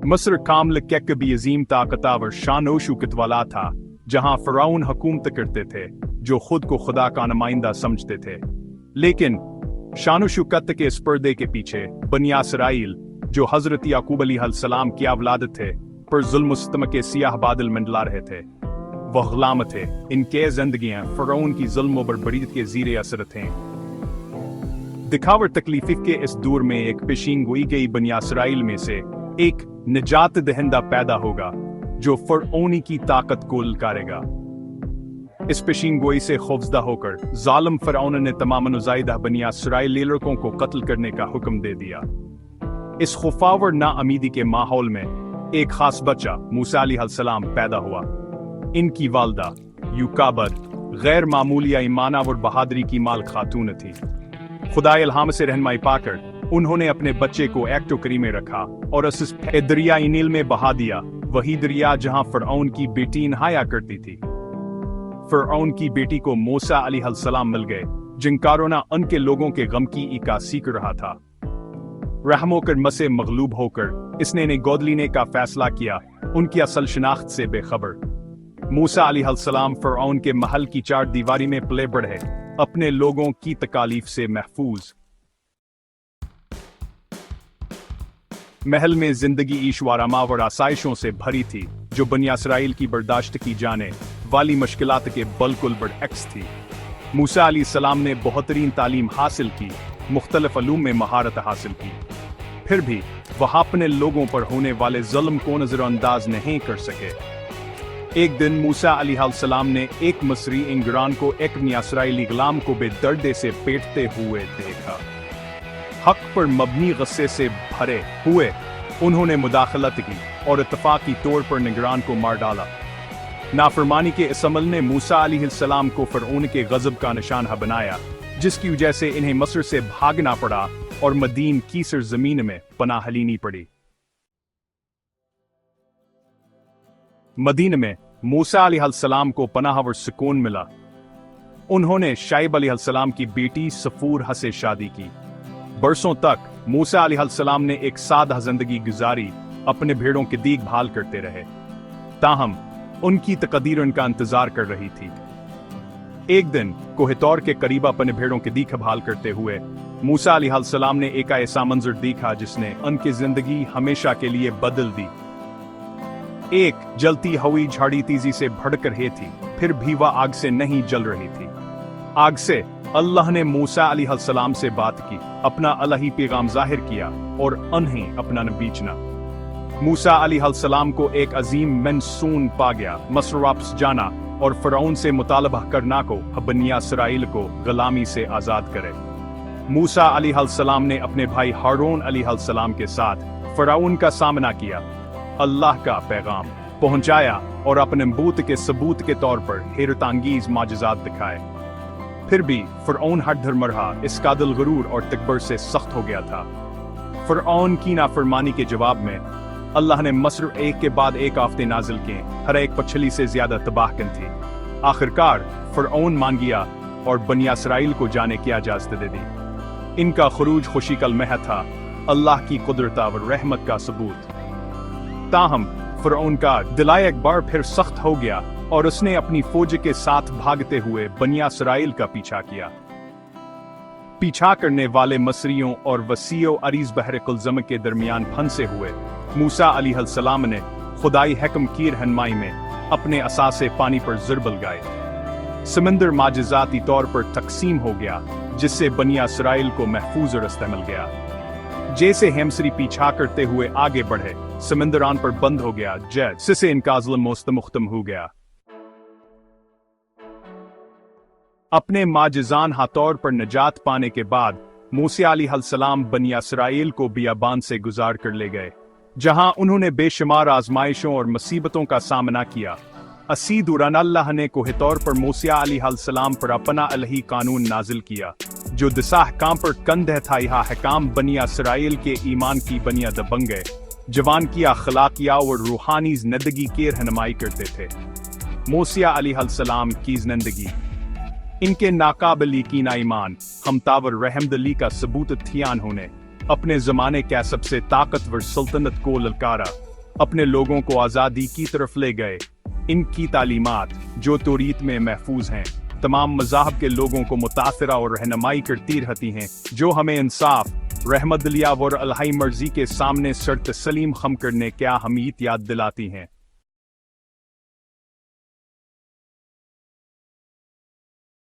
मस्र कामल के कभी अजीम ताकतवर शानो शौकत वाला था, जहां फ़िरौन हुकूमत करते थे जो खुद को खुदा का नुमाइंदा समझते थे। लेकिन शानो शौकत के इस पर्दे के पीछे बनी इसराइल, जो हजरत याकूब अलैहिस्सलाम की औलाद थे, पर जुल्म सितम के सियाह बादल मंडला रहे थे। वह गुलाम थे, इनके जिंदगियां फ़िरौन की जुल्म व बर्बरीत के ज़ीरे असर थे। दिखावर तकलीफ के इस दौर में एक पेशीन गोई गई बनी इसराइल में से एक निजात दहिंदा पैदा होगा जो फ़िरौनी की ताकत को ललकारेगा। इस पेशीन गोई से खौफजदा होकर जालिम फ़िरौन ने तमाम नुज़ाइदा बनी इसराइली लड़कों को कत्ल करने का हुक्म दे दिया। इस खौफावर नाअमीदी के माहौल में एक खास बच्चा मूसा अलैहिस्सलाम पैदा हुआ। इनकी वालदा युकाबर गैर मामूली ईमाना और बहादुरी की माल खातून थी। खुदाए इल्हाम से रहनुमाई पाकर उन्होंने अपने बच्चे को एक टोकरी में रखा और उस दरिया नील में बहा दिया, वही दरिया जहां फ़िरौन की बेटी नहाया करती थी। फ़िरौन की बेटी को मूसा अलैहिस्सलाम मिल गए, जिनका रोना उनके लोगों के गम की इक्कासी कर रहा था। रहम होकर मसे मगलूब होकर इसने इन्हें गोद लेने का फैसला किया, उनकी असल शनाख्त से बेखबर। मूसा अलैहिस्सलाम फ़िरौन के महल की चार दीवारी में पले बढ़े, अपने लोगों की तकालीफ से महफूज। महल में जिंदगी ईशवारामा और आसाइशों से भरी थी, जो बनी इसराइल की बर्दाश्त की जाने वाली मुश्किलात के बिल्कुल बरअक्स थी। मूसा अलैहिस्सलाम ने बेहतरीन तालीम हासिल की, मुख्तलिफ अलूम में महारत हासिल की, फिर भी वह अपने लोगों पर होने वाले जुल्म को नजरअंदाज नहीं कर सके। एक दिन मूसा अलैहिस्सलाम ने एक मिस्री इंगरान को एक बनी इसराइली गुलाम को बेदर्दे से पेटते हुए देखा। हक पर मबनी गुस्से से भरे हुए उन्होंने मुदाखलत की और इत्तफाकी तौर पर निगरान को मार डाला। नाफरमानी के इस अमल ने मूसा अलैहिस्सलाम को फ़िरौन के गज़ब का निशाना बनाया, जिसकी वजह से इन्हें मस्र से भागना पड़ा और मदीन की सरजमीन में पनाह लेनी पड़ी। मदीन में मूसा अलैहिस्सलाम को पनाह और सुकून मिला। उन्होंने शाइब अलैहिस्सलाम की बेटी सफूरह से शादी की। बरसों तक मूसा अलैहिस्सलाम ने एक सादा जिंदगी गुजारी, अपने भेड़ों की देखभाल करते रहे। ताहम उनकी तकदीर उनका इंतजार कर रही थी। एक दिन कोह तौर के करीब अपने भेड़ों की देखभाल करते हुए मूसा अलैहिस्सलाम ने एक ऐसा मंजर देखा जिसने उनकी जिंदगी हमेशा के लिए बदल दी। एक जलती हुई झाड़ी तेजी से भड़क रही थी, फिर भी वह आग से नहीं जल रही थी। आग से अल्लाह ने मूसा अलैहिस्सलाम से बात की, अपना अलही पैगाम जाहिर किया और उन्हें अपना नबी चुना। मूसा अलैहिस्सलाम को एक अजीम मंसून पा गया, मस्र वापस जाना और फ़िरौन से मुतालबा करना को बनी इसराइल को गुलामी से आज़ाद करे। मूसा अलैहिस्सलाम ने अपने भाई हारून अलैहिस्सलाम के साथ फ़िरौन का सामना किया, अल्लाह का पैगाम पहुंचाया और अपने नबूवत के सबूत के तौर पर हैरतअंगेज़ माजिज़ात दिखाए। फिर भी फ़िरौन हर धर्मरहा इस कादिल गुरूर और तकबर से सख्त हो गया था। फ़िरौन की नाफरमानी के जवाब में अल्लाह ने मस्र एक के बाद एक आफते नाजिल किए, हर एक पछली से ज्यादा तबाहकन थी। आखिरकार फ़िरौन मान गया और बनी इसराइल को जाने की इजाज़त दे दी। इनका खुरूज खुशी कल महज था, अल्लाह की कुदरत और रहमत का सबूत। ताहम फ़िरौन का दिल एक बार फिर सख्त हो गया और उसने अपनी फौज के साथ भागते हुए बनी इसराइल का पीछा किया। पीछा करने वाले मसरियों और वसीओ अरीज बहर कुलज़म के दरमियान फंसे हुए मूसा अलैहिस्सलाम ने खुदाई हकम की रहनुमाई में अपने असा से पानी पर ज़रब लगाए। समंदर माजिज़ाती तौर पर तकसीम हो गया, जिससे बनी इसराइल को महफूज रास्ता मिल गया। जैसे हेमसरी पीछा करते हुए आगे बढ़े, समंदर आन पर बंद हो गया, जिससे इनका ज़ुल्म मुस्तमुख्तम हो गया। अपने माजिज़ान हाथौर पर निजात पाने के बाद मूसा अलैहिस्सलाम बनी इसराइल को बियाबान से गुजार कर ले गए, जहां उन्होंने बेशुमार आजमाइशों और मुसीबतों का सामना किया। असी दौरान अल्लाह ने कोह तौर पर मूसा अलैहिस्सलाम पर अपना अलही कानून नाजिल किया, जो दिसा हकाम पर कंध था। यह हकाम बनी इसराइल के ईमान की बुनियाद बन गए, जवान की अखलाकिया और रूहानी जिंदगी की रहनुमाई करते थे। मूसा अलैहिस्सलाम की जिंदगी इनके नाकाबिल यकीन ईमान, हमतावर रहमदिली का सबूत थियान होने अपने जमाने के सबसे ताकतवर सल्तनत को ललकारा اپنے لوگوں کو آزادی کی طرف لے گئے۔ ان کی تعلیمات جو توریت میں محفوظ ہیں تمام مذاہب کے لوگوں کو متاثرہ اور رہنمائی کرتی رہتی ہیں، جو ہمیں انصاف، رحمت دلیہ اور الہی مرضی کے سامنے سر تسلیم خم کرنے کی اہمیت یاد دلاتی ہیں۔